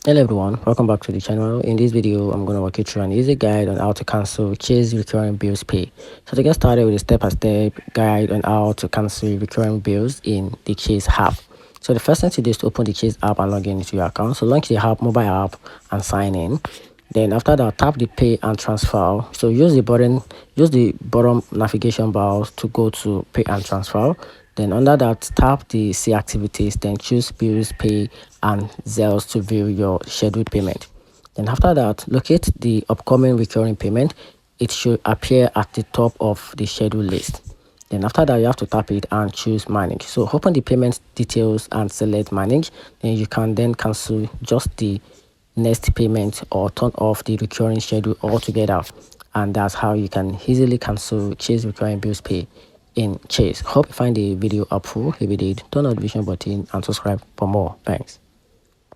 Hello everyone, welcome back to the channel. In this video, I'm going to walk you through an easy guide on how to cancel Chase recurring bills pay. So to get started with a step-by-step guide on how to cancel recurring bills in the Chase app. So the first thing to do is to open the Chase app and log in into your account. So launch the app, mobile app, and sign in. Then after that, tap the pay and transfer. So use the bottom navigation bar to go to pay and transfer. Then under that, tap the see activities, then choose bills pay and Zelles to view your scheduled payment. Then after that, locate the upcoming recurring payment. It should appear at the top of the schedule list. Then after that, you have to tap it and choose manage. So open the payment details and select manage. Then you can then cancel just the next payment or turn off the recurring schedule altogether. And that's how you can easily cancel Chase recurring bills pay in Chase. Hope you find the video helpful. If you did, turn on the notification button and subscribe for more. Thanks.